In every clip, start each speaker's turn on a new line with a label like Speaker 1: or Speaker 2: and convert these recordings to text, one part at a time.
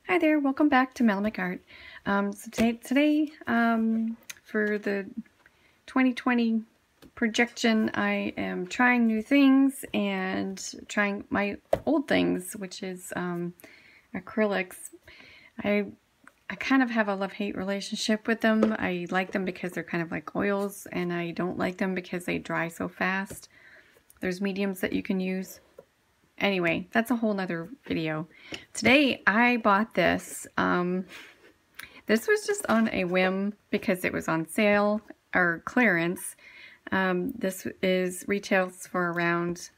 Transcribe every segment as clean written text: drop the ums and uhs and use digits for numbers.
Speaker 1: Hi there, welcome back to Melamic Art. Today for the 2020 projection, I am trying new things and trying my old things, which is acrylics. I kind of have a love-hate relationship with them. I like them because they're kind of like oils, and I don't like them because they dry so fast. There's mediums that you can use. Anyway, that's a whole nother video. Today I bought this. This was just on a whim because it was on sale or clearance. This retails for around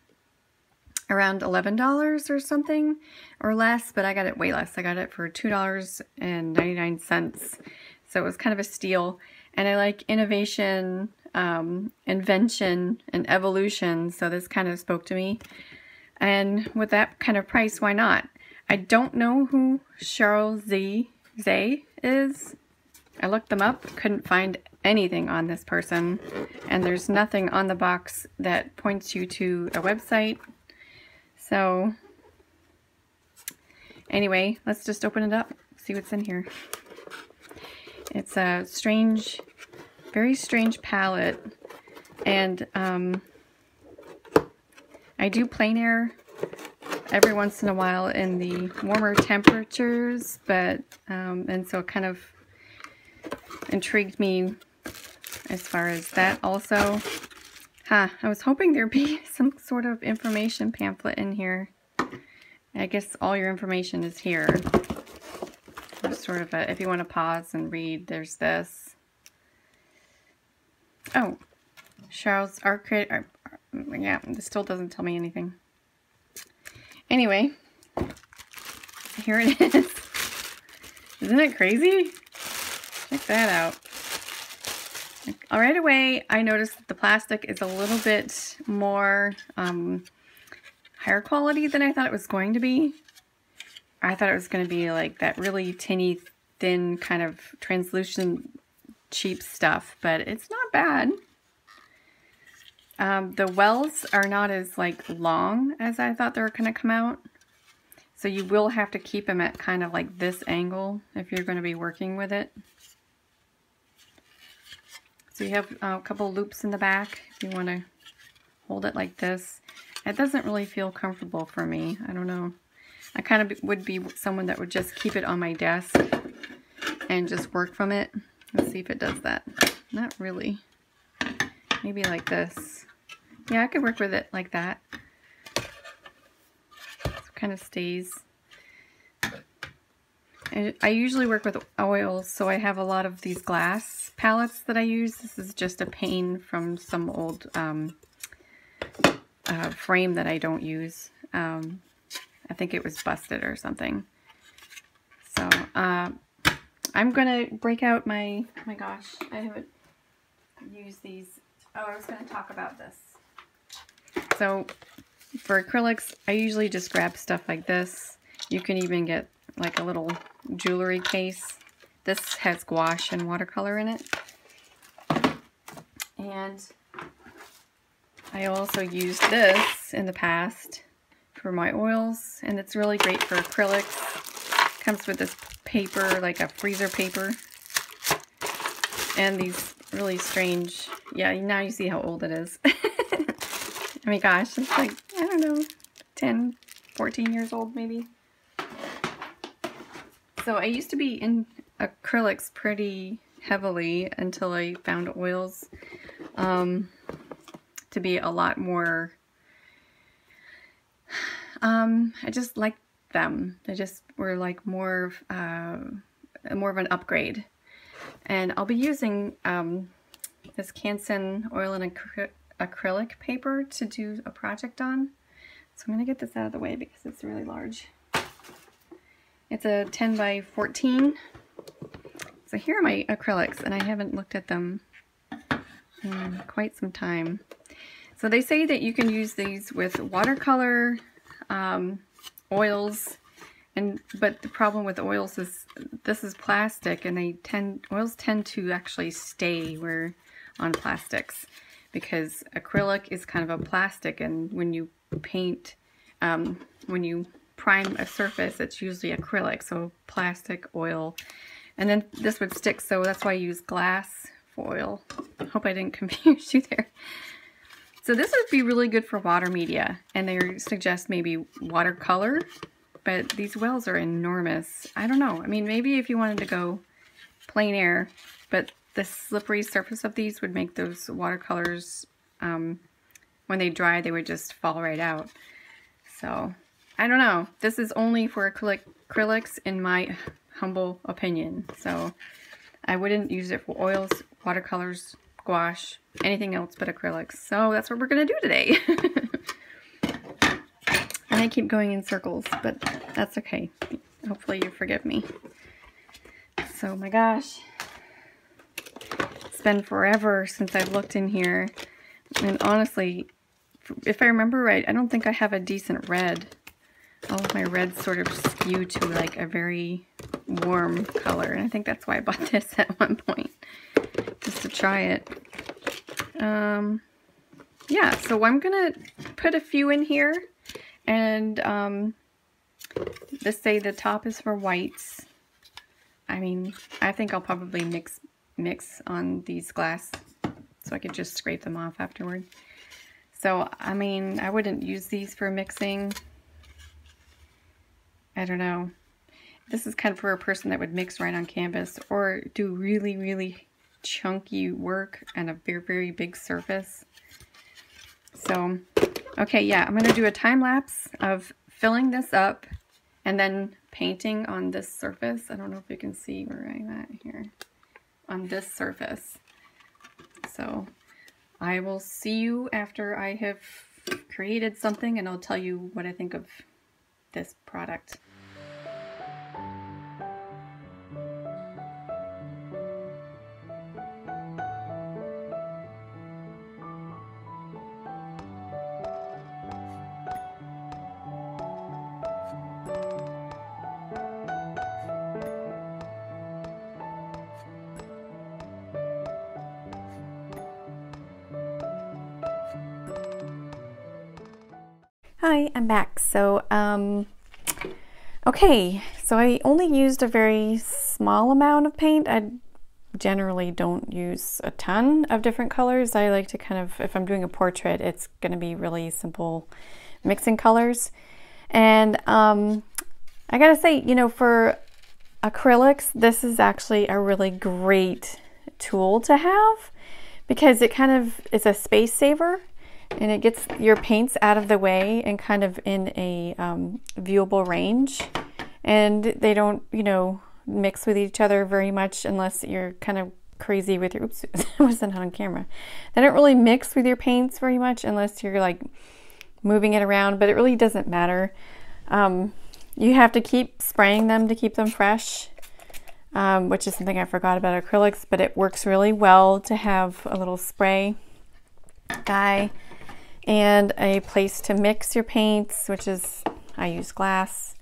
Speaker 1: $11 or something or less, but I got it way less. I got it for $2.99. So it was kind of a steal. And I like innovation, invention, and evolution. So this kind of spoke to me. And with that kind of price, why not? I don't know who Charles Zay is. I looked them up, couldn't find anything on this person. And there's nothing on the box that points you to a website. So anyway, let's just open it up, see what's in here. It's a strange, very strange palette. And I do plein air every once in a while in the warmer temperatures, but and so it kind of intrigued me as far as that also. I was hoping there'd be some sort of information pamphlet in here. I guess all your information is here. There's sort of a, if you want to pause and read, there's this. Oh, Charles Art Creator. Yeah, this still doesn't tell me anything. Anyway, here it is. Isn't it crazy? Check that out. Right away, I noticed that the plastic is a little bit more higher quality than I thought it was going to be. I thought it was going to be like that really tinny, thin kind of translucent, cheap stuff, but it's not bad. The wells are not as like long as I thought they were going to come out. So you will have to keep them at kind of like this angle if you're going to be working with it. So you have a couple loops in the back if you want to hold it like this. It doesn't really feel comfortable for me. I don't know. I kind of would be someone that would just keep it on my desk and just work from it. Let's see if it does that. Not really. Maybe like this. Yeah, I could work with it like that. It kind of stays. And I usually work with oils, so I have a lot of these glass palettes that I use. This is just a pane from some old frame that I don't use. I think it was busted or something. So I'm gonna break out my, oh my gosh, I haven't used these. Oh, I was going to talk about this. So for acrylics, I usually just grab stuff like this. You can even get like a little jewelry case. This has gouache and watercolor in it. And I also used this in the past for my oils, and it's really great for acrylics. It comes with this paper, like a freezer paper. And these really strange, yeah, now you see how old it is. I mean, gosh, it's like, I don't know, 10, 14 years old maybe. So I used to be in acrylics pretty heavily until I found oils to be a lot more, I just liked them. They just were like more of an upgrade. And I'll be using this Canson oil and acrylic paper to do a project on. So I'm going to get this out of the way because it's really large. It's a 10 by 14. So here are my acrylics, and I haven't looked at them in quite some time. So they say that you can use these with watercolor, oils, but the problem with oils is this is plastic, and oils tend to actually stay on plastics because acrylic is kind of a plastic, and when you paint, when you prime a surface, it's usually acrylic, so plastic, oil, and then this would stick, so that's why I use glass foil. I hope I didn't confuse you there. So this would be really good for water media, and they suggest maybe watercolor, but these wells are enormous. I don't know. I mean, maybe if you wanted to go plein air, but the slippery surface of these would make those watercolors, when they dry, they would just fall right out. So, I don't know. This is only for acrylics in my humble opinion. So, I wouldn't use it for oils, watercolors, gouache, anything else but acrylics. So that's what we're going to do today. And I keep going in circles, but that's okay. Hopefully you forgive me. So my gosh, it's been forever since I've looked in here. And honestly, if I remember right, I don't think I have a decent red. All of my reds sort of skew to like a very warm color. And I think that's why I bought this at one point, just to try it. Yeah, so I'm gonna put a few in here, and let's say the top is for whites. I mean, I think I'll probably mix on these glass, so I could just scrape them off afterward. So, I mean, I wouldn't use these for mixing. I don't know. This is kind of for a person that would mix right on canvas, or do really, really chunky work on a very, very big surface. So, okay, yeah, I'm going to do a time lapse of filling this up and then painting on this surface. I don't know if you can see where I'm at here. On this surface. So, I will see you after I have created something, and I'll tell you what I think of this product. Hi, I'm back. So, okay, so I only used a very small amount of paint. I generally don't use a ton of different colors. I like to kind of, if I'm doing a portrait, it's going to be really simple mixing colors. And I gotta say, you know, for acrylics, this is actually a really great tool to have, because it kind of is a space saver. And it gets your paints out of the way and kind of in a viewable range. And they don't, you know, mix with each other very much unless you're kind of crazy with your, oops, it wasn't on camera. They don't really mix with your paints very much unless you're like moving it around, but it really doesn't matter. You have to keep spraying them to keep them fresh, which is something I forgot about acrylics, but it works really well to have a little spray guy and a place to mix your paints, which is, I use glass.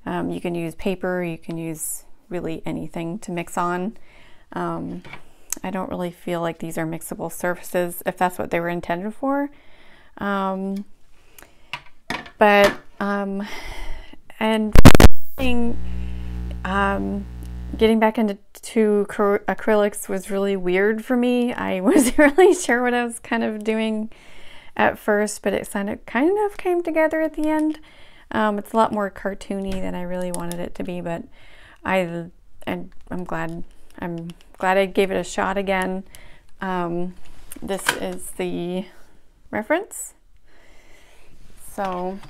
Speaker 1: You can use paper, you can use really anything to mix on. I don't really feel like these are mixable surfaces, if that's what they were intended for. And getting back into acrylics was really weird for me. I wasn't really sure what I was kind of doing at first, but it kind of came together at the end. It's a lot more cartoony than I really wanted it to be, but I'm glad I gave it a shot again. This is the reference. So,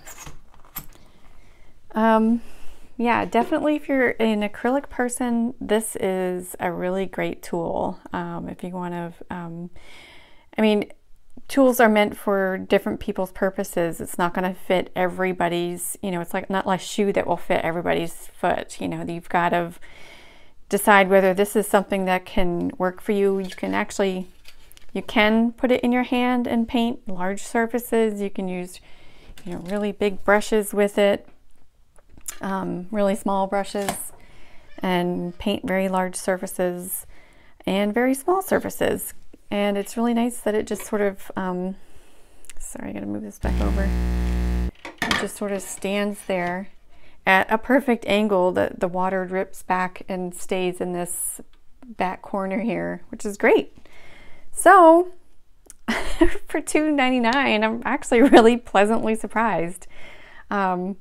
Speaker 1: yeah, definitely if you're an acrylic person, this is a really great tool. If you want to, I mean, tools are meant for different people's purposes. It's not going to fit everybody's, you know, it's like not like a shoe that will fit everybody's foot. You know, you've got to decide whether this is something that can work for you. You can actually, you can put it in your hand and paint large surfaces. You can use, you know, really big brushes with it. Really small brushes, and paint very large surfaces and very small surfaces. And it's really nice that it just sort of, sorry, I gotta move this back over. It just sort of stands there at a perfect angle that the water drips back and stays in this back corner here, which is great. So for $2.99, I'm actually really pleasantly surprised. Kind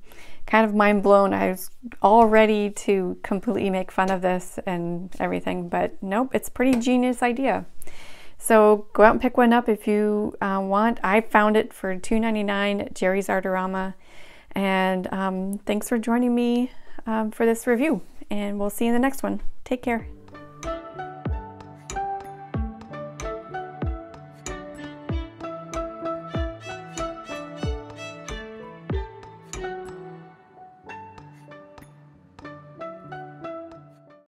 Speaker 1: of mind blown. I was all ready to completely make fun of this and everything, but nope, it's a pretty genius idea. So go out and pick one up if you want. I found it for $2.99 at Jerry's Artorama. And thanks for joining me for this review, and we'll see you in the next one. Take care.